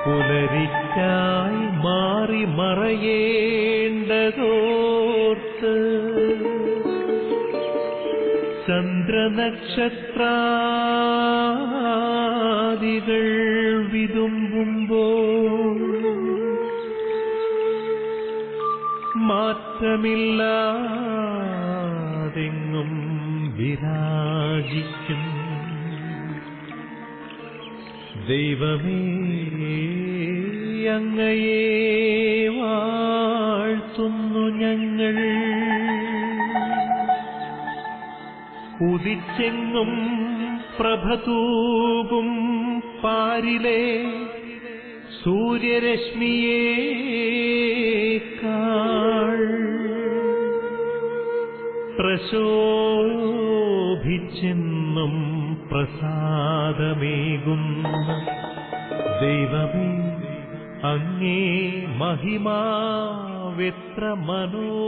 പുലരിക്കായി മാറി മറയേണ്ടതോർത്ത് ചന്ദ്രനക്ഷത്രാദികൾ വിതുമ്പുമ്പോൾ മാറ്റമില്ലാതെങ്ങും വിരാജിക്കും ദൈവമേ, അങ്ങയെ വാഴ്ത്തുന്നു ഞങ്ങൾ. ഉദിച്ചെങ്ങും പ്രഭതൂകും പാരിലെ സൂര്യരശ്മിയേക്കാൾ പ്രശോഭിച്ചെന്നും പ്രസാദമേകുന്ന ദൈവമേ, അങ്ങേ മഹിമാവെത്ര മനോജ്ഞം.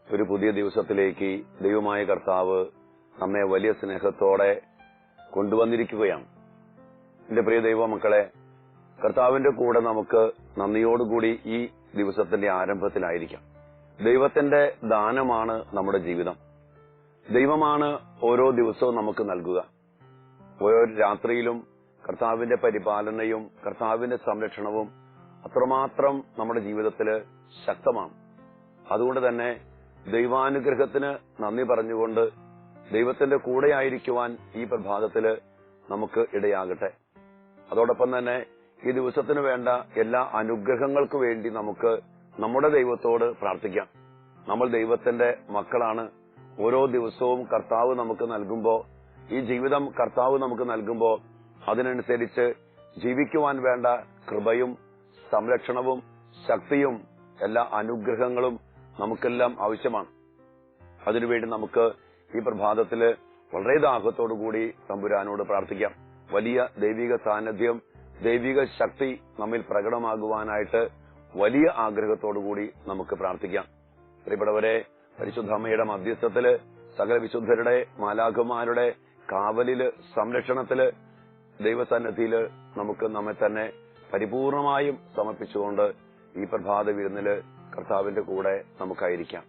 ഒരു പുതിയ ദിവസത്തിലേക്ക് ദൈവമായ കർത്താവ് നമ്മെ വലിയ സ്നേഹത്തോടെ കൊണ്ടുവന്നിരിക്കുകയാണ്. എന്റെ പ്രിയ ദൈവമക്കളെ, കർത്താവിന്റെ കൂടെ നമുക്ക് നന്ദിയോടുകൂടി ഈ ദിവസത്തിന്റെ ആരംഭത്തിലായിരിക്കാം. ദൈവത്തിന്റെ ദാനമാണ് നമ്മുടെ ജീവിതം. ദൈവമാണ് ഓരോ ദിവസവും നമുക്ക് നൽകുക. ഓരോ രാത്രിയിലും കർത്താവിന്റെ പരിപാലനയും കർത്താവിന്റെ സംരക്ഷണവും അത്രമാത്രം നമ്മുടെ ജീവിതത്തിൽ ശക്തമാണ്. അതുകൊണ്ട് തന്നെ ദൈവാനുഗ്രഹത്തിന് നന്ദി പറഞ്ഞുകൊണ്ട് ദൈവത്തിന്റെ കൂടെയായിരിക്കുവാൻ ഈ പ്രഭാതത്തില് നമുക്ക് ഇടയാകട്ടെ. അതോടൊപ്പം തന്നെ ഈ ദിവസത്തിന് വേണ്ട എല്ലാ അനുഗ്രഹങ്ങൾക്കു വേണ്ടി നമുക്ക് നമ്മുടെ ദൈവത്തോട് പ്രാർത്ഥിക്കാം. നമ്മൾ ദൈവത്തിന്റെ മക്കളാണ്. ഓരോ ദിവസവും കർത്താവ് നമുക്ക് നൽകുമ്പോ, ഈ ജീവിതം കർത്താവ് നമുക്ക് നൽകുമ്പോ അതിനനുസരിച്ച് ജീവിക്കുവാൻ വേണ്ട കൃപയും സംരക്ഷണവും ശക്തിയും എല്ലാ അനുഗ്രഹങ്ങളും നമുക്കെല്ലാം ആവശ്യമാണ്. അതിനുവേണ്ടി നമുക്ക് ഈ പ്രഭാതത്തില് വളരെ ദാഹത്തോടുകൂടി തമ്പുരാനോട് പ്രാർത്ഥിക്കാം. വലിയ ദൈവിക സാന്നിധ്യം, ദൈവിക ശക്തി നമ്മിൽ പ്രകടമാകുവാനായിട്ട് വലിയ ആഗ്രഹത്തോടുകൂടി നമുക്ക് പ്രാർത്ഥിക്കാം. പ്രിയപ്പെട്ടവരെ, പരിശുദ്ധ അമ്മയുടെ മധ്യസ്ഥത്തില്, സകല വിശുദ്ധരുടെ മാലാഖമാരുടെ കാവലില്, സംരക്ഷണത്തില്, ദൈവസന്നിധിയില് നമുക്ക് നമ്മെ തന്നെ പരിപൂർണമായും സമർപ്പിച്ചുകൊണ്ട് ഈ പ്രഭാത വിരുന്നില് കർത്താവിന്റെ കൂടെ നമുക്കായിരിക്കാം.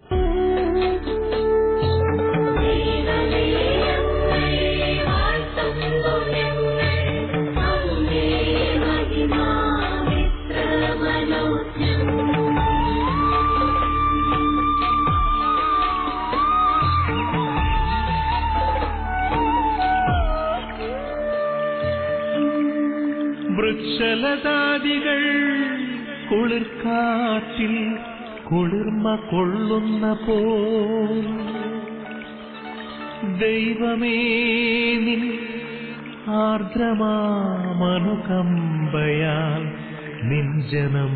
വൃക്ഷലതാദികൾ കുളിർക്കാറ്റിൽ കുളിർമ കൊള്ളുന്ന പോൽ ദൈവമേ, നിൻ ആർദ്രമാമനുകമ്പയാൽ നിൻ ജനം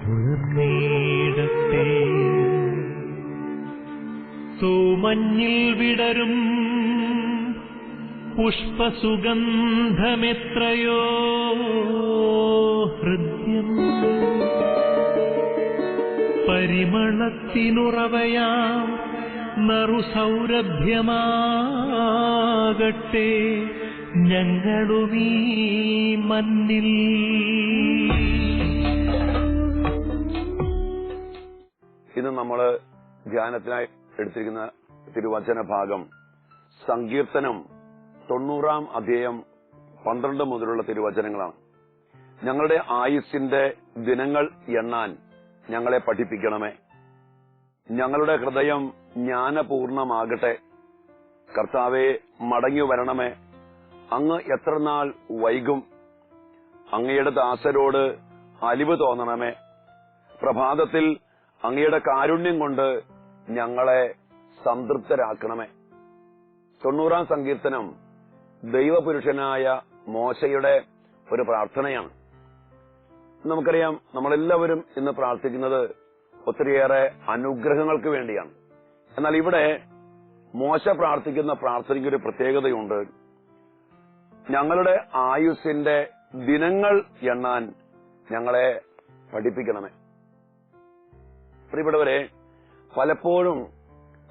കുളിർന്നേടട്ടെ. തൂമഞ്ഞിൽ വിടരും പുഷ്പസുഗന്ധമെത്രയോ ഹൃദ്യം, പരിമളത്തിനുറവയാം നറുസൗരഭ്യമാകട്ടെ ഞങ്ങളുമീ മണ്ണിൽ. ഇന്ന് നമ്മള് ധ്യാനത്തിനായി എടുത്തിരിക്കുന്ന തിരുവചന ഭാഗം സങ്കീർത്തനം 90-ാം അധ്യായം 12 മുതലുള്ള തിരുവചനങ്ങളാണ്. ഞങ്ങളുടെ ആയുസ്സിന്റെ ദിനങ്ങൾ എണ്ണാൻ ഞങ്ങളെ പഠിപ്പിക്കണമേ. ഞങ്ങളുടെ ഹൃദയം ജ്ഞാനപൂർണമാകട്ടെ. കർത്താവേ, മടങ്ങി വരണമേ. അങ്ങ് എത്ര നാൾ വൈകും? അങ്ങയുടെ ദാസരോട് അലിവ് തോന്നണമേ. പ്രഭാതത്തിൽ അങ്ങയുടെ കാരുണ്യം കൊണ്ട് ഞങ്ങളെ സംതൃപ്തരാക്കണമേ. 90-ാം സങ്കീർത്തനം ദൈവപുരുഷനായ മോശയുടെ ഒരു പ്രാർത്ഥനയാണ്. നമുക്കറിയാം, നമ്മളെല്ലാവരും ഇന്ന് പ്രാർത്ഥിക്കുന്നത് ഒത്തിരിയേറെ അനുഗ്രഹങ്ങൾക്ക് വേണ്ടിയാണ്. എന്നാൽ ഇവിടെ മോശ പ്രാർത്ഥിക്കുന്ന പ്രാർത്ഥനയ്ക്ക് ഒരു പ്രത്യേകതയുണ്ട്. ഞങ്ങളുടെ ആയുസ്സിന്റെ ദിനങ്ങൾ എണ്ണാൻ ഞങ്ങളെ പഠിപ്പിക്കണമേ. പ്രിയപ്പെട്ടവരെ, പലപ്പോഴും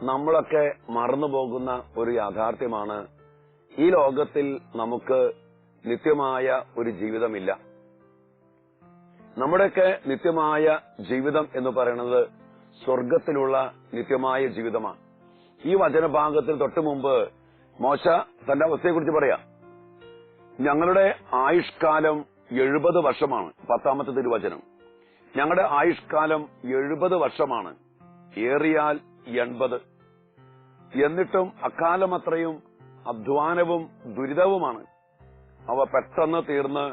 നമ്മളൊക്കെ മറന്നുപോകുന്ന ഒരു യാഥാർത്ഥ്യമാണ് ഈ ലോകത്തിൽ നമുക്ക് നിത്യമായ ഒരു ജീവിതമില്ല. നമ്മുടെയൊക്കെ നിത്യമായ ജീവിതം എന്ന് പറയുന്നത് സ്വർഗത്തിലുള്ള നിത്യമായ ജീവിതമാണ്. ഈ വചനഭാഗത്തിൽ തൊട്ടു മുമ്പ് മോശ തന്റെ അവസ്ഥയെക്കുറിച്ച് പറയാം. ഞങ്ങളുടെ ആയുഷ്കാലം 70 വർഷമാണ്. 10ാമത്തെ തിരുവചനം. ഞങ്ങളുടെ ആയുഷ്കാലം 70 വർഷമാണ്, ഏറിയാൽ 80. എന്നിട്ടും അക്കാലമത്രയും അധ്വാനവും ദുരിതവുമാണ്. അവ പെട്ടെന്ന് തീർന്ന്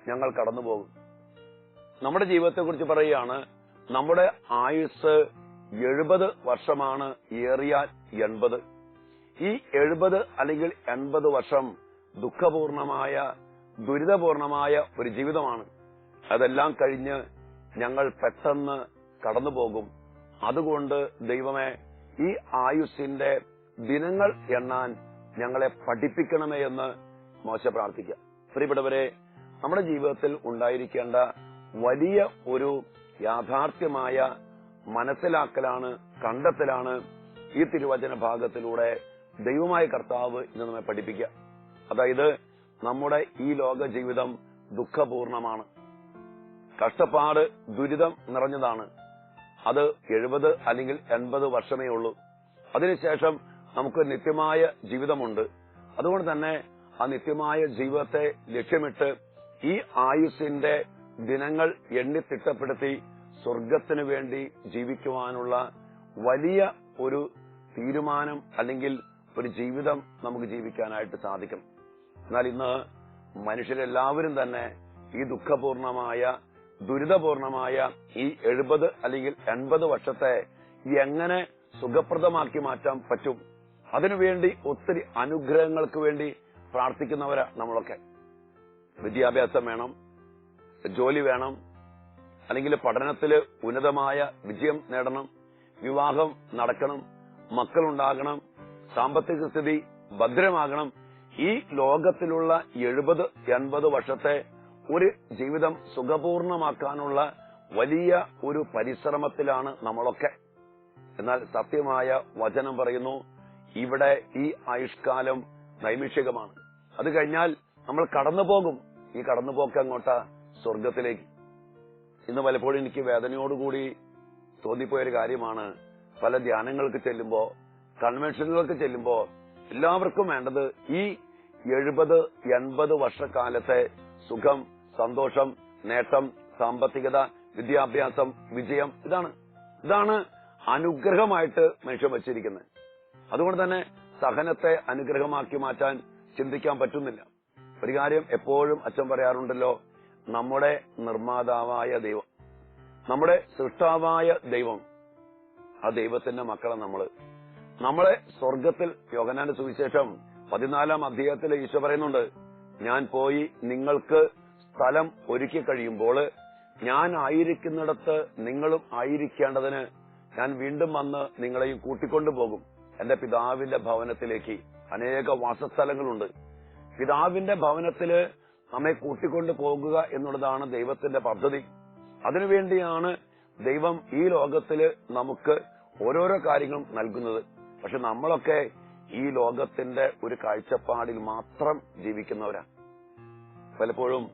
ഞങ്ങൾ കടന്നുപോകും. നമ്മുടെ ജീവിതത്തെക്കുറിച്ച് പറയുകയാണ്. നമ്മുടെ ആയുസ് 70 വർഷമാണ്, ഏറിയാൽ 80. ഈ 70 അല്ലെങ്കിൽ 80 വർഷം ദുഃഖപൂർണമായ, ദുരിതപൂർണമായ ഒരു ജീവിതമാണ്. അതെല്ലാം കഴിഞ്ഞ് ഞങ്ങൾ പെട്ടെന്ന് കടന്നുപോകും. അതുകൊണ്ട് ദൈവമേ, ഈ ആയുസ്സിന്റെ ദിനങ്ങൾ എണ്ണാൻ ഞങ്ങളെ പഠിപ്പിക്കണമേ എന്ന് മോശ പ്രാർത്ഥിക്കുക. പ്രിയപ്പെട്ടവരെ, നമ്മുടെ ജീവിതത്തിൽ ഉണ്ടായിരിക്കേണ്ട വലിയ ഒരു യാഥാർത്ഥ്യമായ മനസ്സിലാക്കലാണ്, കണ്ടെത്തലാണ് ഈ തിരുവചന ഭാഗത്തിലൂടെ ദൈവമായ കർത്താവ് ഇന്ന് നമ്മെ പഠിപ്പിക്കുക. അതായത് നമ്മുടെ ഈ ലോക ജീവിതം ദുഃഖപൂർണമാണ്, കഷ്ടപ്പാട്, ദുരിതം നിറഞ്ഞതാണ്. അത് 70 അല്ലെങ്കിൽ 80 വർഷമേ ഉള്ളൂ. അതിനുശേഷം നമുക്ക് നിത്യമായ ജീവിതമുണ്ട്. അതുകൊണ്ട് തന്നെ ആ നിത്യമായ ജീവിതത്തെ ലക്ഷ്യമിട്ട് ഈ ആയുസ്സിന്റെ ദിനങ്ങൾ എണ്ണിത്തിട്ടപ്പെടുത്തി സ്വർഗത്തിനു വേണ്ടി ജീവിക്കുവാനുള്ള വലിയ ഒരു തീരുമാനം അല്ലെങ്കിൽ ഒരു ജീവിതം നമുക്ക് ജീവിക്കാനായിട്ട് സാധിക്കും. എന്നാൽ ഇന്ന് മനുഷ്യരെല്ലാവരും തന്നെ ഈ ദുഃഖപൂർണമായ, ദുരിതപൂർണമായ ഈ 70 അല്ലെങ്കിൽ 80 വർഷത്തെ എങ്ങനെ സുഖപ്രദമാക്കി മാറ്റാൻ പറ്റും, അതിനുവേണ്ടി ഒത്തിരി അനുഗ്രഹങ്ങൾക്ക് വേണ്ടി പ്രാർത്ഥിക്കുന്നവരാ നമ്മളൊക്കെ. വിദ്യാഭ്യാസം വേണം, ജോലി വേണം, അല്ലെങ്കിൽ പഠനത്തില് ഉന്നതമായ വിജയം നേടണം, വിവാഹം നടക്കണം, മക്കളുണ്ടാകണം, സാമ്പത്തിക സ്ഥിതി ഭദ്രമാകണം. ഈ ലോകത്തിലുള്ള 70-80 വർഷത്തെ ഒരു ജീവിതം സുഖപൂർണമാക്കാനുള്ള വലിയ ഒരു പരിശ്രമത്തിലാണ് നമ്മളൊക്കെ. എന്നാൽ സത്യമായ വചനം പറയുന്നു, ഇവിടെ ഈ ആയുഷ്കാലം നൈമിഷികമാണ്. അത് കഴിഞ്ഞാൽ നമ്മൾ കടന്നുപോകും. ഈ കടന്നുപോക്ക് അങ്ങോട്ടാ? സ്വർഗത്തിലേക്ക്. ഇന്ന് പലപ്പോഴും എനിക്ക് വേദനയോടുകൂടി തോന്നിപ്പോയൊരു കാര്യമാണ്, പല ധ്യാനങ്ങൾക്ക് ചെല്ലുമ്പോ, കൺവെൻഷനുകൾക്ക് ചെല്ലുമ്പോ എല്ലാവർക്കും വേണ്ടത് ഈ 70-80 വർഷക്കാലത്തെ സുഖം, സന്തോഷം, നേട്ടം, സാമ്പത്തികത, വിദ്യാഭ്യാസം, വിജയം. ഇതാണ് അനുഗ്രഹമായിട്ട് മനുഷ്യൻ വച്ചിരിക്കുന്നത്. അതുകൊണ്ട് തന്നെ സഹനത്തെ അനുഗ്രഹമാക്കി മാറ്റാൻ ചിന്തിക്കാൻ പറ്റുന്നില്ല. ഒരു കാര്യം എപ്പോഴും അച്ഛൻ പറയാറുണ്ടല്ലോ, നമ്മുടെ നിർമ്മാതാവായ ദൈവം, നമ്മുടെ സൃഷ്ടാവായ ദൈവം, ആ ദൈവത്തിന്റെ മക്കളെ നമ്മളെ സ്വർഗത്തിൽ, യോഹന്നാന്റെ സുവിശേഷം 14-ാം അധ്യായത്തിൽ ഈശോ പറയുന്നുണ്ട്, ഞാൻ പോയി നിങ്ങൾക്ക് സ്ഥലം ഒരുക്കി കഴിയുമ്പോൾ ഞാൻ ആയിരിക്കുന്നിടത്ത് നിങ്ങളും ആയിരിക്കേണ്ടതിന് ഞാൻ വീണ്ടും വന്ന് നിങ്ങളെയും കൂട്ടിക്കൊണ്ടുപോകും. എന്റെ പിതാവിന്റെ ഭവനത്തിലേക്ക് അനേക വാസസ്ഥലങ്ങളുണ്ട്. പിതാവിന്റെ ഭവനത്തില് നമ്മെ കൂട്ടിക്കൊണ്ടു പോകുക എന്നുള്ളതാണ് ദൈവത്തിന്റെ പദ്ധതി. അതിനുവേണ്ടിയാണ് ദൈവം ഈ ലോകത്തില് നമുക്ക് ഓരോരോ കാര്യങ്ങളും നൽകുന്നത്. പക്ഷെ നമ്മളൊക്കെ ഈ ലോകത്തിന്റെ ഒരു കാഴ്ചപ്പാടിൽ മാത്രം ജീവിക്കുന്നവരാണ്. പലപ്പോഴും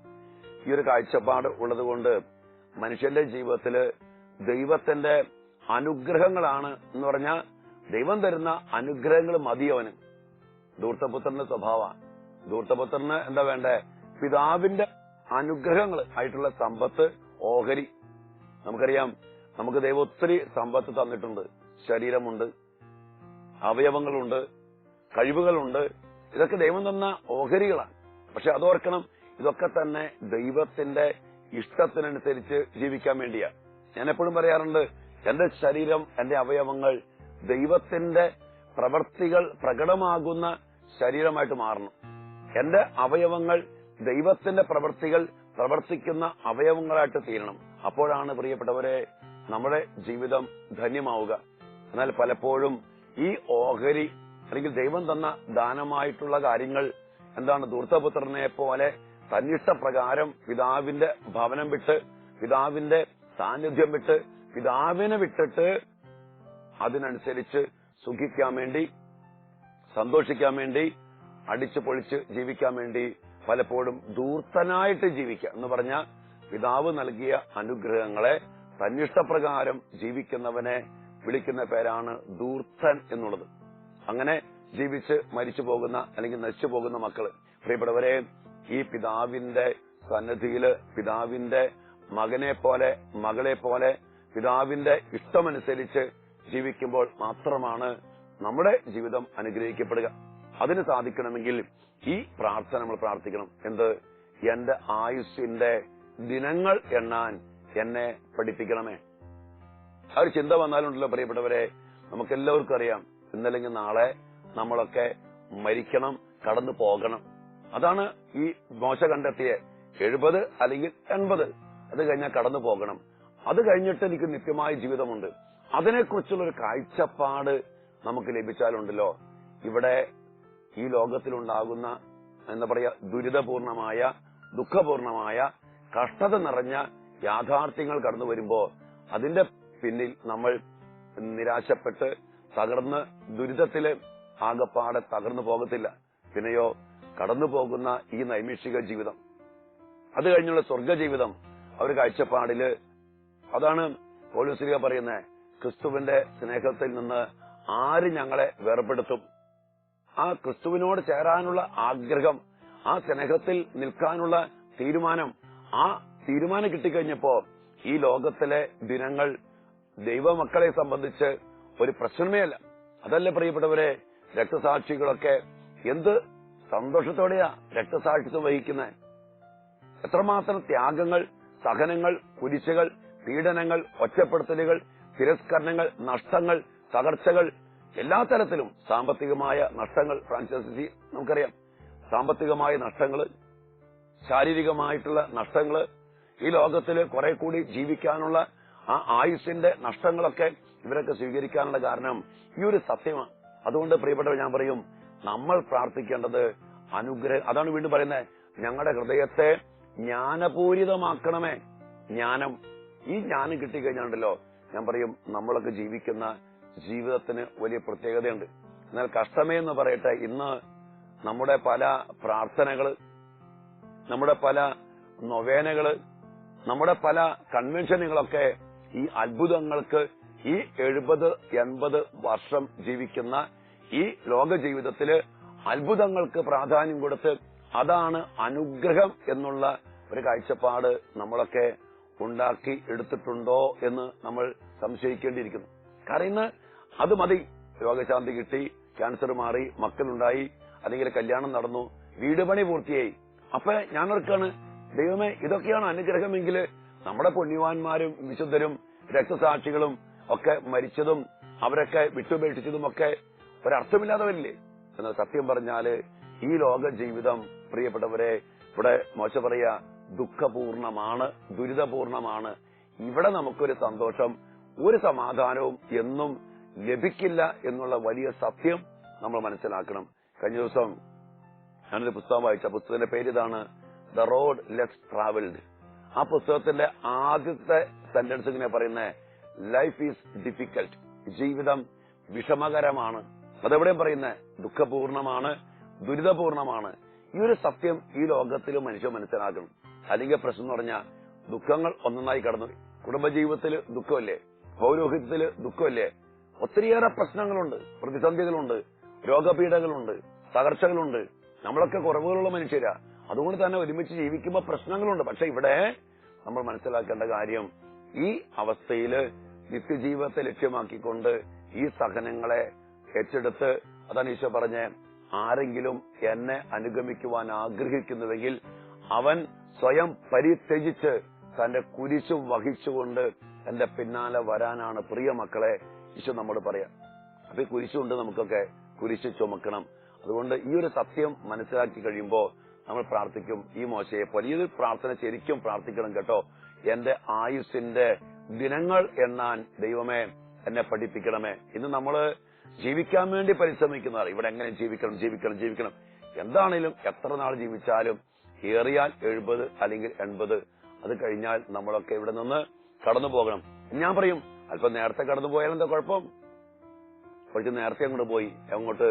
ഈ ഒരു കാഴ്ചപ്പാട് ഉള്ളതുകൊണ്ട് മനുഷ്യന്റെ ജീവിതത്തില് ദൈവത്തിന്റെ അനുഗ്രഹങ്ങളാണ് എന്ന് പറഞ്ഞാൽ, ദൈവം തരുന്ന അനുഗ്രഹങ്ങൾ മതിയവന്. ധൂർത്തപുത്രന്റെ സ്വഭാവമാണ്. ധൂർത്തപുത്രന് എന്താ വേണ്ടേ? പിതാവിന്റെ അനുഗ്രഹങ്ങൾ ആയിട്ടുള്ള സമ്പത്ത്, ഓഹരി. നമുക്കറിയാം, നമുക്ക് ദൈവം ഒത്തിരി സമ്പത്ത് തന്നിട്ടുണ്ട്. ശരീരമുണ്ട്, അവയവങ്ങളുണ്ട്, കഴിവുകളുണ്ട്. ഇതൊക്കെ ദൈവം തന്ന ഓഹരികളാണ്. പക്ഷെ അതോർക്കണം, ഇതൊക്കെ തന്നെ ദൈവത്തിന്റെ ഇഷ്ടത്തിനനുസരിച്ച് ജീവിക്കാൻ വേണ്ടിയാ. ഞാൻ എപ്പോഴും പറയാറുണ്ട്, എന്റെ ശരീരം, എന്റെ അവയവങ്ങൾ ദൈവത്തിന്റെ പ്രവർത്തികൾ പ്രകടമാകുന്ന ശരീരമായിട്ട് മാറണം. എന്റെ അവയവങ്ങൾ ദൈവത്തിന്റെ പ്രവർത്തികൾ പ്രവർത്തിക്കുന്ന അവയവങ്ങളായിട്ട് തീരണം. അപ്പോഴാണ് പ്രിയപ്പെട്ടവരെ നമ്മുടെ ജീവിതം ധന്യമാവുക. എന്നാൽ പലപ്പോഴും ഈ ഓഹരി അല്ലെങ്കിൽ ദൈവം തന്ന ദാനമായിട്ടുള്ള കാര്യങ്ങൾ എന്താണ്? ധൂർത്തപുത്രനെ പോലെ തന്നിഷ്ടപ്രകാരം പിതാവിന്റെ ഭവനം വിട്ട്, പിതാവിന്റെ സാന്നിധ്യം വിട്ട്, പിതാവിനെ വിട്ടിട്ട് അതിനനുസരിച്ച് സുഖിക്കാൻ വേണ്ടി, സന്തോഷിക്കാൻ വേണ്ടി, അടിച്ചു പൊളിച്ച് ജീവിക്കാൻ വേണ്ടി പലപ്പോഴും ധൂർത്തനായിട്ട് ജീവിക്കുക എന്ന് പറഞ്ഞാൽ പിതാവ് നൽകിയ അനുഗ്രഹങ്ങളെ തന്നിഷ്ടപ്രകാരം ജീവിക്കുന്നവനെ വിളിക്കുന്ന പേരാണ് ധൂർത്തൻ എന്നുള്ളത്. അങ്ങനെ ജീവിച്ച് മരിച്ചു പോകുന്ന അല്ലെങ്കിൽ നശിച്ചു പോകുന്ന മക്കള്. പ്രിയപ്പെട്ടവരെ, ഈ പിതാവിന്റെ സന്നിധിയില് പിതാവിന്റെ മകനെ പോലെ മകളെ പോലെ പിതാവിന്റെ ഇഷ്ടമനുസരിച്ച് ജീവിക്കുമ്പോൾ മാത്രമാണ് നമ്മുടെ ജീവിതം അനുഗ്രഹിക്കപ്പെടുക. അതിന് സാധിക്കണമെങ്കിൽ ഈ പ്രാർത്ഥന നമ്മൾ പ്രാർത്ഥിക്കണം. എന്ത്? എന്റെ ആയുസ്സിന്റെ ദിനങ്ങൾ എണ്ണാൻ എന്നെ പഠിപ്പിക്കണമേ. ആ ഒരു ചിന്ത വന്നാലുണ്ടല്ലോ പ്രിയപ്പെട്ടവരെ, നമുക്കെല്ലാവർക്കും അറിയാം ഇന്നല്ലെങ്കിൽ നാളെ നമ്മളൊക്കെ മരിക്കണം, കടന്നു പോകണം. അതാണ് ഈ മോശ കണ്ടെത്തിയ 70 അല്ലെങ്കിൽ 80. അത് കഴിഞ്ഞാൽ കടന്നു പോകണം. അത് കഴിഞ്ഞിട്ട് എനിക്ക് നിത്യമായ ജീവിതമുണ്ട്. അതിനെക്കുറിച്ചുള്ള ഒരു കാഴ്ചപ്പാട് നമുക്ക് ലഭിച്ചാലുണ്ടല്ലോ, ഇവിടെ ഈ ലോകത്തിലുണ്ടാകുന്ന എന്താ പറയാ ദുരിതപൂർണമായ ദുഃഖപൂർണമായ കഷ്ടത നിറഞ്ഞ യാഥാർത്ഥ്യങ്ങൾ കടന്നു വരുമ്പോ അതിന്റെ പിന്നിൽ നമ്മൾ നിരാശപ്പെട്ട് തകർന്ന് ദുരിതത്തില് ആകപ്പാടെ തകർന്നു പോകത്തില്ല. പിന്നെയോ കടന്നു പോകുന്ന ഈ നൈമിഷിക ജീവിതം, അത് കഴിഞ്ഞുള്ള സ്വർഗജീവിതം, ആ ഒരു കാഴ്ചപ്പാടില് അതാണ് പൗലോസ് പറയുന്നത്, ക്രിസ്തുവിന്റെ സ്നേഹത്തിൽ നിന്ന് ആര് ഞങ്ങളെ വേർപെടുത്തും? ആ ക്രിസ്തുവിനോട് ചേരാനുള്ള ആഗ്രഹം, ആ സ്നേഹത്തിൽ നിൽക്കാനുള്ള തീരുമാനം, ആ തീരുമാനം കിട്ടിക്കഴിഞ്ഞപ്പോ ഈ ലോകത്തിലെ ദിനങ്ങൾ ദൈവമക്കളെ സംബന്ധിച്ച് ഒരു പ്രശ്നമേ അല്ല. അതല്ലേ പ്രിയപ്പെട്ടവരെ, രക്തസാക്ഷികളൊക്കെ എന്ത് സന്തോഷത്തോടെയാ രക്തസാക്ഷിത്വം വഹിക്കുന്നത്. എത്രമാത്രം ത്യാഗങ്ങൾ, സഹനങ്ങൾ, കുരിശുകൾ, പീഡനങ്ങൾ, ഒറ്റപ്പെടുത്തലുകൾ, തിരസ്കരണങ്ങൾ, നഷ്ടങ്ങൾ, തകർച്ചകൾ, എല്ലാ തരത്തിലും സാമ്പത്തികമായ നഷ്ടങ്ങൾ. ഫ്രാൻസിസ് നമുക്കറിയാം, സാമ്പത്തികമായ നഷ്ടങ്ങള്, ശാരീരികമായിട്ടുള്ള നഷ്ടങ്ങള്, ഈ ലോകത്തില് കുറെ കൂടി ജീവിക്കാനുള്ള ആ ആയുസ്സിന്റെ നഷ്ടങ്ങളൊക്കെ ഇവരൊക്കെ സ്വീകരിക്കാനുള്ള കാരണം ഈ ഒരു സത്യമാണ്. അതുകൊണ്ട് പ്രിയപ്പെട്ടവർ, ഞാൻ പറയും, നമ്മൾ പ്രാർത്ഥിക്കേണ്ടത് അനുഗ്രഹം. അതാണ് വീണ്ടും പറയുന്നത്, ഞങ്ങളുടെ ഹൃദയത്തെ ജ്ഞാനപൂരിതമാക്കണമേ. ജ്ഞാനം, ഈ ജ്ഞാനം കിട്ടിക്കഴിഞ്ഞാണ്ടല്ലോ ഞാൻ പറയും നമ്മളൊക്കെ ജീവിക്കുന്ന ജീവിതത്തിന് വലിയ പ്രത്യേകതയുണ്ട്. എന്നാൽ കഷ്ടമേ എന്ന് പറയട്ടെ, ഇന്ന് നമ്മുടെ പല പ്രാർത്ഥനകള്, നമ്മുടെ പല നൊവേനകള്, നമ്മുടെ പല കൺവെൻഷനുകളൊക്കെ ഈ അത്ഭുതങ്ങൾക്ക്, ഈ 70-80 വർഷം ജീവിക്കുന്ന ഈ ലോക ജീവിതത്തില് അത്ഭുതങ്ങൾക്ക് പ്രാധാന്യം കൊടുത്ത് അതാണ് അനുഗ്രഹം എന്നുള്ള ഒരു കാഴ്ചപ്പാട് നമ്മളൊക്കെ ഉണ്ടാക്കി എടുത്തിട്ടുണ്ടോ എന്ന് നമ്മൾ സംശയിക്കേണ്ടിയിരിക്കുന്നു. കാരണം ഇന്ന് അത് മതി. രോഗശാന്തി കിട്ടി, ക്യാൻസർ മാറി, മക്കളുണ്ടായി, അല്ലെങ്കിൽ കല്യാണം നടന്നു, വീട് പണി പൂർത്തിയായി. അപ്പൊ ഞാൻ ഓർക്കാണ്, ദൈവമേ, ഇതൊക്കെയാണ് അനുഗ്രഹമെങ്കിൽ നമ്മുടെ പുണ്യവാന്മാരും വിശുദ്ധരും രക്തസാക്ഷികളും ഒക്കെ മരിച്ചതും അവരൊക്കെ വിട്ടുപേക്ഷിച്ചതും ഒക്കെ ഒരർത്ഥമില്ലാത്തവരില്ലേ? എന്നാൽ സത്യം പറഞ്ഞാല് ഈ ലോക ജീവിതം പ്രിയപ്പെട്ടവരെ, ഇവിടെ മോശ പറയാ, ദുഃഖപൂർണമാണ്, ദുരിതപൂർണമാണ്. ഇവിടെ നമുക്കൊരു സന്തോഷം, ഒരു സമാധാനവും എന്നും ലഭിക്കില്ല എന്നുള്ള വലിയ സത്യം നമ്മൾ മനസ്സിലാക്കണം. കഴിഞ്ഞ ദിവസം ഞാനൊരു പുസ്തകം വായിച്ച പുസ്തകത്തിന്റെ പേര് ഇതാണ്, ദ റോഡ് ലെസ് ട്രാവൽഡ്. ആ പുസ്തകത്തിന്റെ ആദ്യത്തെ സെന്റൻസ് ഇങ്ങനെ പറയുന്നത്, ലൈഫ് ഈസ് ഡിഫിക്കൽട്ട്, ജീവിതം വിഷമകരമാണ്. അതെവിടെയും പറയുന്നത് ദുഃഖപൂർണമാണ്, ദുരിതപൂർണമാണ്. ഈ ഒരു സത്യം ഈ ലോകത്തിൽ മനുഷ്യൻ മനസ്സിലാക്കണം. അല്ലെങ്കിൽ പ്രശ്നം എന്ന് പറഞ്ഞാൽ ദുഃഖങ്ങൾ ഒന്നൊന്നായി കടന്നു. കുടുംബജീവിതത്തിൽ ദുഃഖമല്ലേ, പൗരോഹിത്യത്തിൽ ദുഃഖമല്ലേ, ഒത്തിരിയേറെ പ്രശ്നങ്ങളുണ്ട്, പ്രതിസന്ധികളുണ്ട്, രോഗപീഠകളുണ്ട്, തകർച്ചകളുണ്ട്. നമ്മളൊക്കെ കുറവുകളുള്ള മനുഷ്യരാ. അതുകൊണ്ട് തന്നെ ഒരുമിച്ച് ജീവിക്കുമ്പോൾ പ്രശ്നങ്ങളുണ്ട്. പക്ഷെ ഇവിടെ നമ്മൾ മനസ്സിലാക്കേണ്ട കാര്യം, ഈ അവസ്ഥയില് നിത്യജീവിതത്തെ ലക്ഷ്യമാക്കിക്കൊണ്ട് ഈ സഹനങ്ങളെ ഏറ്റെടുത്ത്, അതാണ് ഈശോ പറഞ്ഞേ, ആരെങ്കിലും എന്നെ അനുഗമിക്കുവാൻ ആഗ്രഹിക്കുന്നുവെങ്കിൽ അവൻ സ്വയം പരിത്യജിച്ച് തന്റെ കുരിശു വഹിച്ചുകൊണ്ട് എന്റെ പിന്നാലെ വരാനാണ് പ്രിയ മക്കളെ ഈശോ നമ്മോട് പറയാം. അപ്പൊ ഈ കുരിശുണ്ട്, നമുക്കൊക്കെ കുരിശ് ചുമക്കണം. അതുകൊണ്ട് ഈ ഒരു സത്യം മനസ്സിലാക്കി കഴിയുമ്പോൾ നമ്മൾ പ്രാർത്ഥിക്കും ഈ മോശയെ പോലെ. ഈ പ്രാർത്ഥന ശരിക്കും പ്രാർത്ഥിക്കണം കേട്ടോ. എന്റെ ആയുസ്സിന്റെ ദിനങ്ങൾ എണ്ണാൻ ദൈവമേ എന്നെ പഠിപ്പിക്കണമേ. ഇന്ന് നമ്മള് ജീവിക്കാൻ വേണ്ടി പരിശ്രമിക്കുന്നതാണ്. ഇവിടെ എങ്ങനെ ജീവിക്കണം ജീവിക്കണം ജീവിക്കണം. എന്താണേലും എത്ര നാൾ ജീവിച്ചാലും ഏറിയാൽ 70 അല്ലെങ്കിൽ 80. അത് കഴിഞ്ഞാൽ നമ്മളൊക്കെ ഇവിടെ നിന്ന് കടന്നു പോകണം. ഞാൻ പറയും, അല്പം നേരത്തെ കടന്നു പോയാൽ എന്താ കുഴപ്പം? കുറച്ച് നേരത്തെ അങ്ങോട്ട് പോയി അങ്ങോട്ട്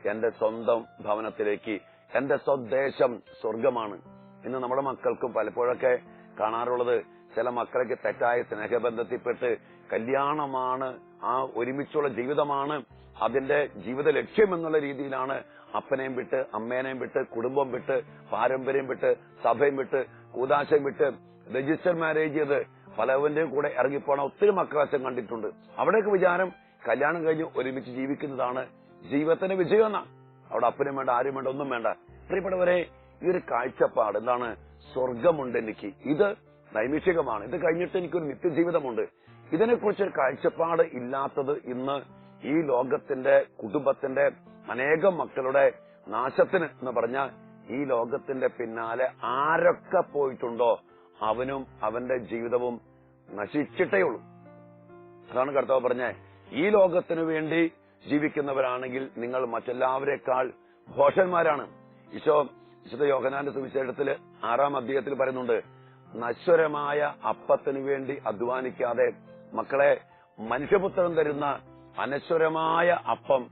എന്റെ സ്വന്തം ഭവനത്തിലേക്ക്. എന്റെ സ്വദേശം സ്വർഗമാണ്. ഇന്ന് നമ്മുടെ മക്കൾക്കും പലപ്പോഴൊക്കെ കാണാറുള്ളത്, ചില മക്കളൊക്കെ തെറ്റായ സ്നേഹബന്ധത്തിൽപ്പെട്ട് കല്യാണമാണ്, ആ ഒരുമിച്ചുള്ള ജീവിതമാണ് അതിന്റെ ജീവിത ലക്ഷ്യം എന്നുള്ള രീതിയിലാണ് അപ്പനെയും വിട്ട് അമ്മേനെയും വിട്ട് കുടുംബം വിട്ട് പാരമ്പര്യം വിട്ട് സഭയും വിട്ട് കൂതാശയും വിട്ട് രജിസ്റ്റർ മാരേജ് ചെയ്ത് പലവന്റെയും കൂടെ ഇറങ്ങിപ്പോണ ഒത്തിരി മക്കളാശം കണ്ടിട്ടുണ്ട്. അവിടെയൊക്കെ വിചാരം കല്യാണം കഴിഞ്ഞ് ഒരുമിച്ച് ജീവിക്കുന്നതാണ് ജീവിതത്തിന്റെ വിജയം എന്നാണ്. അവിടെ അപ്പനും വേണ്ട, ആരും വേണ്ട, ഒന്നും വേണ്ട. പ്രിയപ്പെട്ടവരെ, ഈ ഒരു കാഴ്ചപ്പാട് എന്താണ്? സ്വർഗമുണ്ട് എനിക്ക്, ഇത് നൈമിഷികമാണ്, ഇത് കഴിഞ്ഞിട്ട് എനിക്കൊരു നിത്യജീവിതമുണ്ട്. ഇതിനെക്കുറിച്ചൊരു കാഴ്ചപ്പാട് ഇല്ലാത്തത് ഇന്ന് ഈ ലോകത്തിന്റെ കുടുംബത്തിന്റെ അനേകം മക്കളുടെ നാശത്തിന് എന്ന് പറഞ്ഞാൽ ഈ ലോകത്തിന്റെ പിന്നാലെ ആരൊക്കെ പോയിട്ടുണ്ടോ അവനും അവന്റെ ജീവിതവും നശിച്ചിട്ടേ ഉള്ളൂ. അതാണ് കർത്താവ് പറഞ്ഞേ, ഈ ലോകത്തിനു വേണ്ടി ജീവിക്കുന്നവരാണെങ്കിൽ നിങ്ങൾ മറ്റെല്ലാവരെക്കാൾ ഭോഷന്മാരാണ്. വിശുദ്ധ യോഹന്നാന്റെ സുവിശേഷത്തില് 6-ാം അധ്യായത്തിൽ പറയുന്നുണ്ട്, നശ്വരമായ അപ്പത്തിനു വേണ്ടി അധ്വാനിക്കാതെ മക്കളെ മനുഷ്യപുത്രൻ തരുന്ന അനശ്വരമായ അപ്പം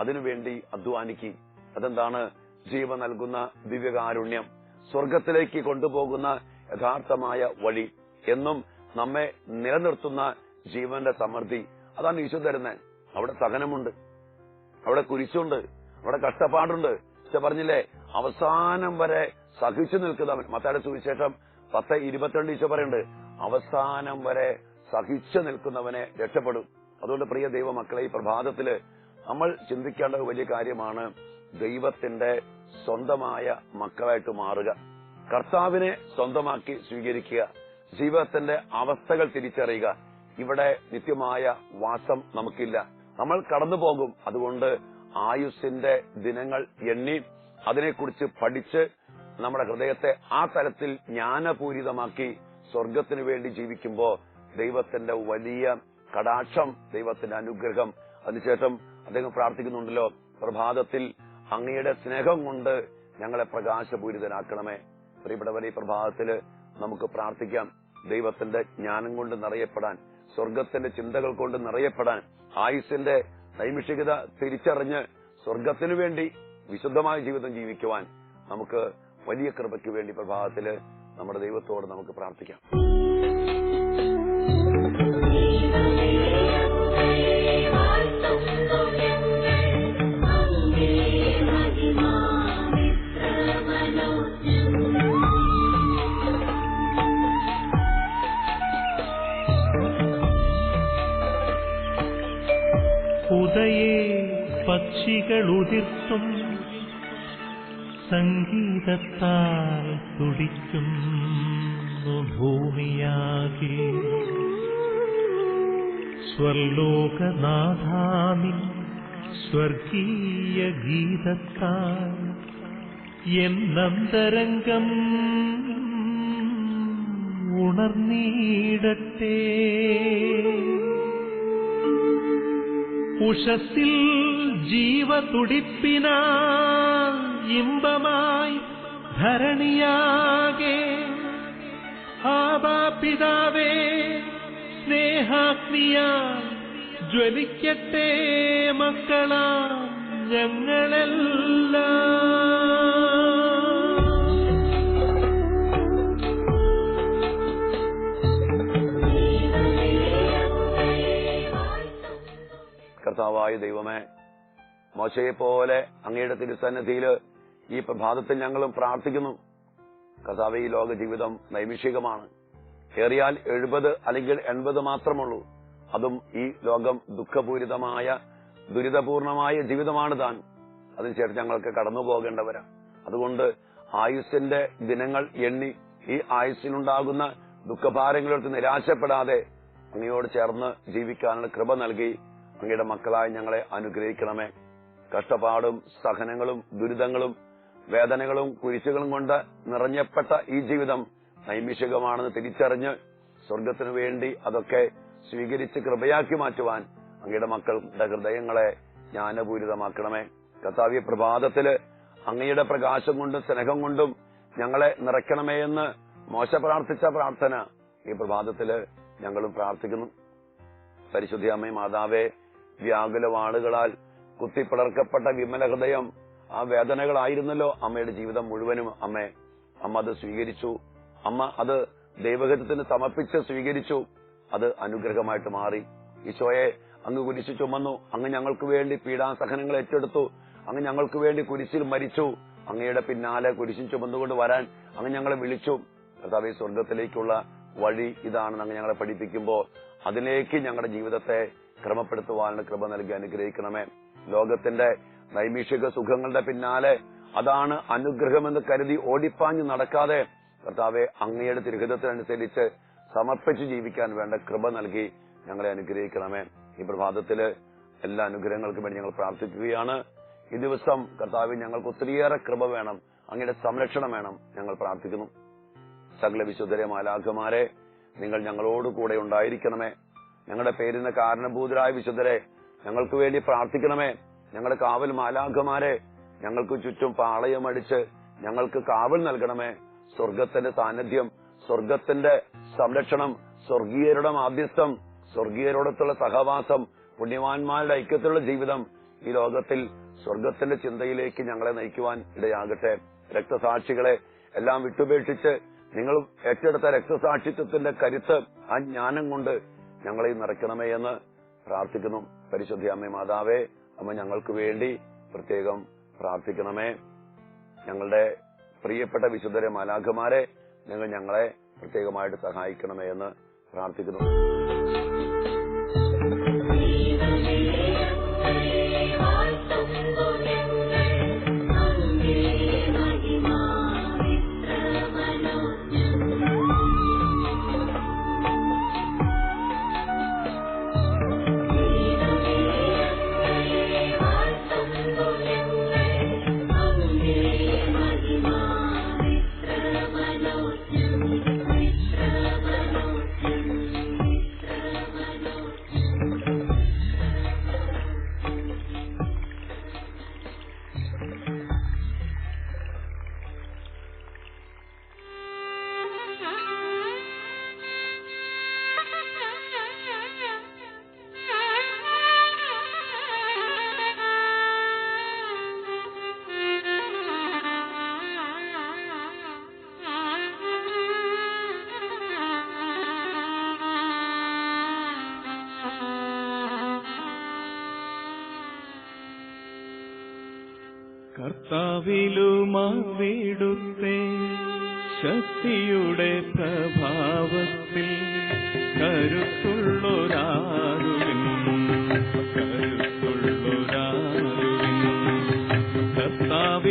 അതിനുവേണ്ടി അധ്വാനിക്കും. അതെന്താണ്? ജീവൻ നൽകുന്ന ദിവ്യകാരുണ്യം, സ്വർഗത്തിലേക്ക് കൊണ്ടുപോകുന്ന യഥാർത്ഥമായ വഴി, എന്നും നമ്മെ നിലനിർത്തുന്ന ജീവന്റെ സമൃദ്ധി. അതാണ് ഈശോ തരുന്നത്. അവിടെ സഹനമുണ്ട്, അവിടെ കുരിശുണ്ട്, അവിടെ കഷ്ടപ്പാടുണ്ട്. ഈശോ പറഞ്ഞില്ലേ, അവസാനം വരെ സഹിച്ചു നിൽക്കുന്നവൻ. മത്തായിയുടെ സുവിശേഷം 10:22 ഈശോ പറയുന്നുണ്ട്, അവസാനം വരെ സഹിച്ചു നിൽക്കുന്നവനെ രക്ഷപ്പെടും. അതുകൊണ്ട് പ്രിയ ദൈവമക്കളെ, ഈ പ്രഭാതത്തില് നമ്മൾ ചിന്തിക്കേണ്ട വലിയ കാര്യമാണ് ദൈവത്തിന്റെ സ്വന്തമായ മക്കളായിട്ട് മാറുക, കർത്താവിനെ സ്വന്തമാക്കി സ്വീകരിക്കുക, ജീവിതത്തിന്റെ അവസ്ഥകൾ തിരിച്ചറിയുക. ഇവിടെ നിത്യമായ വാസം നമുക്കില്ല, നമ്മൾ കടന്നു പോകും. അതുകൊണ്ട് ആയുസ്സിന്റെ ദിനങ്ങൾ എണ്ണി അതിനെക്കുറിച്ച് പഠിച്ച് നമ്മുടെ ഹൃദയത്തെ ആ തലത്തിൽ ജ്ഞാനപൂരിതമാക്കി സ്വർഗത്തിനു വേണ്ടി ജീവിക്കുമ്പോൾ ദൈവത്തിന്റെ വലിയ കടാക്ഷം, ദൈവത്തിന്റെ അനുഗ്രഹം. അതിനുശേഷം അദ്ദേഹം പ്രാർത്ഥിക്കുന്നുണ്ടല്ലോ, പ്രഭാതത്തിൽ അങ്ങയുടെ സ്നേഹം കൊണ്ട് ഞങ്ങളെ പ്രകാശപൂരിതനാക്കണമേ. പ്രിയപ്പെട്ടവരെ, ഈ പ്രഭാതത്തില് നമുക്ക് പ്രാർത്ഥിക്കാം, ദൈവത്തിന്റെ ജ്ഞാനം കൊണ്ട് നിറയപ്പെടാൻ, സ്വർഗത്തിന്റെ ചിന്തകൾ കൊണ്ട് നിറയപ്പെടാൻ, ആയുസ്സിന്റെ നൈമിഷികത തിരിച്ചറിഞ്ഞ് സ്വർഗത്തിനു വേണ്ടി വിശുദ്ധമായ ജീവിതം ജീവിക്കുവാൻ നമുക്ക് വലിയ കൃപയ്ക്ക് വേണ്ടി പ്രഭാതത്തില് നമ്മുടെ ദൈവത്തോട് നമുക്ക് പ്രാർത്ഥിക്കാം. ഉദയേ പക്ഷികളുതിർത്തും സംഗീതത്താൽ തുടിക്കുന്നു ഭൂമിയാകെ. സ്വർലോകനാഥാനിൻ സ്വർഗീയ ഗീതത്താൽ എന്നന്തരംഗം ഉണർന്നീടട്ടെ. ഉഷസ്സിൽ ജീവതുടിപ്പിനാ ഇമ്പമായി ധരണിയാകെ. ആബാ പിതാവേ, സ്നേഹാഗ്നിയാൽ ജ്വലിക്കട്ടെ മക്കളാ ഞങ്ങളെല്ലാം. കർത്താവായ ദൈവമേ, മോശയെ പോലെ അങ്ങയുടെ തിരുസന്നിധിയിൽ ഈ പ്രഭാതത്തിൽ ഞങ്ങളും പ്രാർത്ഥിക്കുന്നു. കർത്താവേ, ഈ ലോക ജീവിതം നൈമിഷികമാണ്. ഏറിയാൽ 70 അല്ലെങ്കിൽ 80 മാത്രമുള്ളൂ. അതും ഈ ലോകം ദുഃഖപൂരിതമായ ദുരിതപൂർണമായ ജീവിതമാണ് താൻ. അതിനുശേഷം ഞങ്ങൾക്ക് കടന്നു പോകേണ്ടവരാ. അതുകൊണ്ട് ആയുസ്സിന്റെ ദിനങ്ങൾ എണ്ണി ഈ ആയുസ്സിലുണ്ടാകുന്ന ദുഃഖഭാരങ്ങളെടുത്ത് നിരാശപ്പെടാതെ അങ്ങയോട് ചേർന്ന് ജീവിക്കാനുള്ള കൃപ നൽകി അങ്ങയുടെ മക്കളായി ഞങ്ങളെ അനുഗ്രഹിക്കണമേ. കഷ്ടപ്പാടും സഹനങ്ങളും ദുരിതങ്ങളും വേദനകളും കുരിശുകളും കൊണ്ട് നിറഞ്ഞപ്പെട്ട ഈ ജീവിതം നൈമിഷികമാണെന്ന് തിരിച്ചറിഞ്ഞ് സ്വർഗത്തിനു വേണ്ടി അതൊക്കെ സ്വീകരിച്ച് കൃപയാക്കി മാറ്റുവാൻ അങ്ങയുടെ മക്കളുടെ ഹൃദയങ്ങളെ ജ്ഞാനപൂരിതമാക്കണമേ. കർത്താവ്യ പ്രഭാതത്തില് അങ്ങയുടെ പ്രകാശം കൊണ്ടും സ്നേഹം കൊണ്ടും ഞങ്ങളെ നിറയ്ക്കണമേ എന്ന് മോശ പ്രാർത്ഥിച്ച പ്രാർത്ഥന ഈ പ്രഭാതത്തില് ഞങ്ങളും പ്രാർത്ഥിക്കുന്നു. പരിശുദ്ധ അമ്മേ മാതാവേ, വ്യാകുല വാളുകളാൽ കുത്തിപ്പിളർക്കപ്പെട്ട വിമല ഹൃദയം, ആ വേദനകളായിരുന്നല്ലോ അമ്മയുടെ ജീവിതം മുഴുവനും. അമ്മ അത് സ്വീകരിച്ചു. അമ്മ അത് ദൈവഹിതത്തിന് സമർപ്പിച്ച് സ്വീകരിച്ചു. അത് അനുഗ്രഹമായിട്ട് മാറി. ഈശോയെ, അങ്ങ് കുരിശ് ചുമന്നു, അങ്ങ് ഞങ്ങൾക്ക് വേണ്ടി പീഡാസഹനങ്ങൾ ഏറ്റെടുത്തു, അങ്ങ് ഞങ്ങൾക്ക് വേണ്ടി കുരിശിൽ മരിച്ചു, അങ്ങയുടെ പിന്നാലെ കുരിശിൽ ചുമന്നുകൊണ്ട് വരാൻ അങ്ങ് ഞങ്ങളെ വിളിച്ചു. കർത്താവേ, സ്വർഗത്തിലേക്കുള്ള വഴി ഇതാണെന്ന് അങ്ങ് ഞങ്ങളെ പഠിപ്പിക്കുമ്പോൾ അതിലേക്ക് ഞങ്ങളുടെ ജീവിതത്തെ ക്രമപ്പെടുത്തുവാനുള്ള കൃപ നൽകി അനുഗ്രഹിക്കണമേ. ലോകത്തിന്റെ നൈമിഷിക സുഖങ്ങളുടെ പിന്നാലെ അതാണ് അനുഗ്രഹമെന്ന് കരുതി ഓടിപ്പാഞ്ഞു നടക്കാതെ കർത്താവെ, അങ്ങയുടെ തിരുഹിതത്തിനനുസരിച്ച് സമർപ്പിച്ച് ജീവിക്കാൻ വേണ്ട കൃപ നൽകി ഞങ്ങളെ അനുഗ്രഹിക്കണമേ. ഈ പ്രഭാതത്തില് എല്ലാ അനുഗ്രഹങ്ങൾക്കും വേണ്ടി ഞങ്ങൾ പ്രാർത്ഥിക്കുകയാണ്. ഈ ദിവസം കർത്താവെ, ഞങ്ങൾക്ക് ഒത്തിരിയേറെ കൃപ വേണം, അങ്ങയുടെ സംരക്ഷണം വേണം ഞങ്ങൾ പ്രാർത്ഥിക്കുന്നു. സകല വിശുദ്ധരെ മാലാഖമാരെ, നിങ്ങൾ ഞങ്ങളോട് കൂടെ ഉണ്ടായിരിക്കണമേ. ഞങ്ങളുടെ പേരിന് കാരണഭൂതരായ വിശുദ്ധരെ, ഞങ്ങൾക്ക് വേണ്ടി പ്രാർത്ഥിക്കണമേ. ഞങ്ങളുടെ കാവൽ മാലാഖമാരെ, ഞങ്ങൾക്ക് ചുറ്റും പാളയമടിച്ച് ഞങ്ങൾക്ക് കാവൽ നൽകണമേ. സ്വർഗത്തിന്റെ സാന്നിധ്യം, സ്വർഗത്തിന്റെ സംരക്ഷണം, സ്വർഗീയരുടെ മാധ്യസ്ഥം, സ്വർഗീയരോടൊത്തുള്ള സഹവാസം, പുണ്യവാന്മാരുടെ ഐക്യത്തിലുള്ള ജീവിതം ഈ ലോകത്തിൽ സ്വർഗത്തിന്റെ ചിന്തയിലേക്ക് ഞങ്ങളെ നയിക്കുവാൻ ഇടയാകട്ടെ. രക്തസാക്ഷികളെ എല്ലാം വിട്ടുപേക്ഷിച്ച് നിങ്ങൾ ഏറ്റെടുത്ത രക്തസാക്ഷിത്വത്തിന്റെ കരുത്ത്, ആ ജ്ഞാനം കൊണ്ട് ഞങ്ങളെ നിറയ്ക്കണമേ എന്ന് പ്രാർത്ഥിക്കുന്നു. പരിശുദ്ധ അമ്മേ മാതാവേ, അമ്മ ഞങ്ങൾക്ക് വേണ്ടി പ്രത്യേകം പ്രാർത്ഥിക്കണമേ. ഞങ്ങളുടെ പ്രിയപ്പെട്ട വിശുദ്ധരെ മാലാഖമാരെ, നിങ്ങൾ ഞങ്ങളെ പ്രത്യേകമായിട്ട് സഹായിക്കണമേ എന്ന് പ്രാർത്ഥിക്കുന്നു. കർത്താവിലുമാവിടുത്തെ ശക്തിയുടെ പ്രഭാവത്തിൽ കരുത്തുള്ളൊരാരുവിൻ കർത്താവിലുമാവിടുത്തെ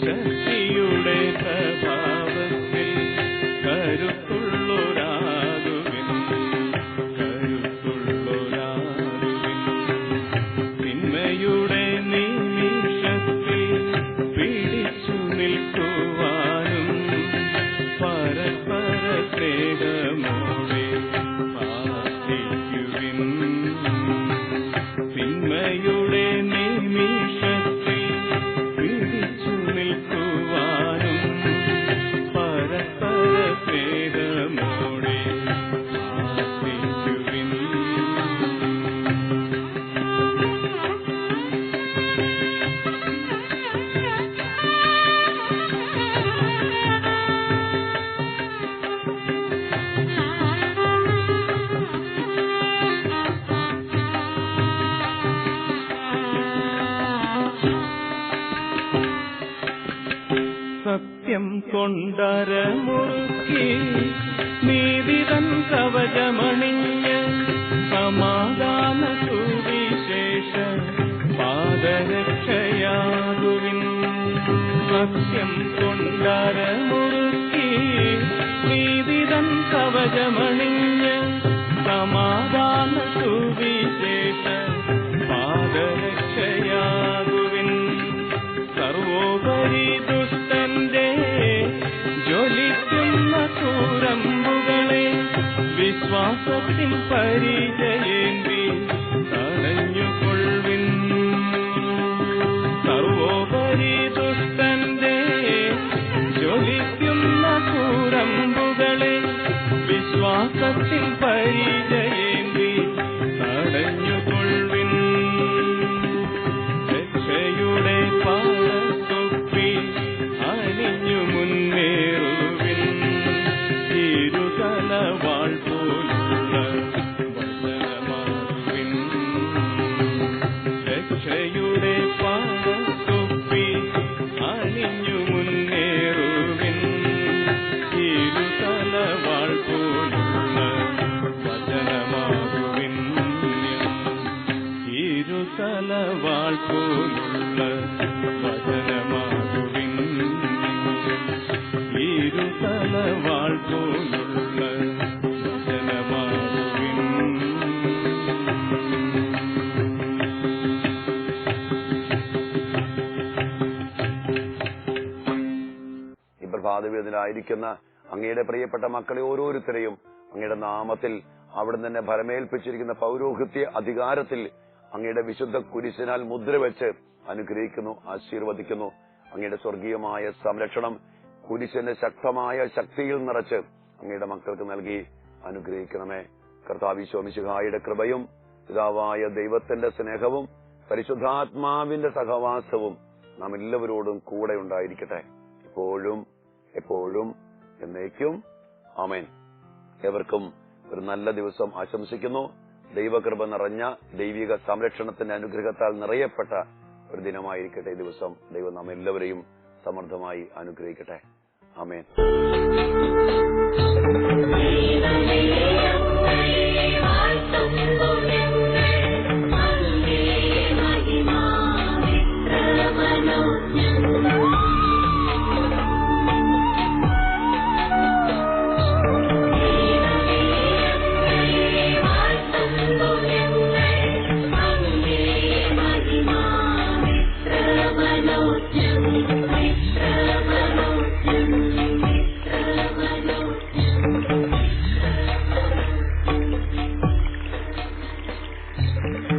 ശക്തിയുടെ പ്രഭാവത്തിൽ കരുത്തുള്ളൊരാരുവിൻ തിന്മയുടെ നിമിഷത്തിൽ പിടിച്ചു നിൽക്കുവാനും പരസ്പര സ്നേഹമോടെ പ്രാർത്ഥിക്കുവിൻ. തിന്മയുടെ നിമിഷത്തിൽ പിടിച്ചു നിൽക്കുവാനും പരസ്പര സ്നേഹമോടെ പ്രാർത്ഥിക്കുവിൻ. സത്യം കൊണ്ടരമുറുക്കി നീതിതൻ കവചമണിഞ്ഞ് സമാധാന സുവിശേഷ പാദരക്ഷയാകുവിൻ. സത്യം കൊണ്ടരമുറുക്കി നീതിതൻ കവചമണിഞ്ഞ് സമാധാന സുവിശേഷ പാദരക്ഷയാകുവിൻ. സർവോപരി ദുഷ്ടന്റെ ജ്വലിക്കുന്ന കൂരമ്പുകളെ വിശ്വാസത്തിൽ പരിചയേന്തി തടഞ്ഞുകൊള്ളിൻ. സർവോപരി ദുഷ്ടന്റെ ജ്വലിക്കുന്ന കൂരമ്പുകളെ വിശ്വാസത്തിൽ പരിചയേന്തി തടഞ്ഞുകൊള്ളിൻ. പ്രഭാതവേദനയിലായിരിക്കുന്ന അങ്ങയുടെ പ്രിയപ്പെട്ട മക്കളെ ഓരോരുത്തരെയും അങ്ങയുടെ നാമത്തിൽ അവിടെ തന്നെ ഭരമേൽപ്പിച്ചിരിക്കുന്ന പൗരോഹിത്യ അധികാരത്തിൽ അങ്ങയുടെ വിശുദ്ധ കുരിശിനാൽ മുദ്രവെച്ച് അനുഗ്രഹിക്കുന്നു, ആശീർവദിക്കുന്നു. അങ്ങയുടെ സ്വർഗീയമായ സംരക്ഷണം കുരിശിന്റെ ശക്തമായ ശക്തിയിൽ നിറച്ച് അങ്ങയുടെ മക്കൾക്ക് നൽകി അനുഗ്രഹിക്കണമേ. കർത്താവ് മിശിഹായുടെ കൃപയും പിതാവായ ദൈവത്തിന്റെ സ്നേഹവും പരിശുദ്ധാത്മാവിന്റെ സഹവാസവും നാം എല്ലാവരോടും കൂടെ ഉണ്ടായിരിക്കട്ടെ, ഇപ്പോഴും എപ്പോഴും എന്നേക്കും. ആമേൻ. ഏവർക്കും ഒരു നല്ല ദിവസം ആശംസിക്കുന്നു. ദൈവകൃപ നിറഞ്ഞ ദൈവിക സംരക്ഷണത്തിന്റെ അനുഗ്രഹത്താൽ നിറയപ്പെട്ട ഒരു ദിനമായിരിക്കട്ടെ ഈ ദിവസം. ദൈവം നാം എല്ലാവരെയും സമൃദ്ധമായി അനുഗ്രഹിക്കട്ടെ. ആമേൻ. Thank you.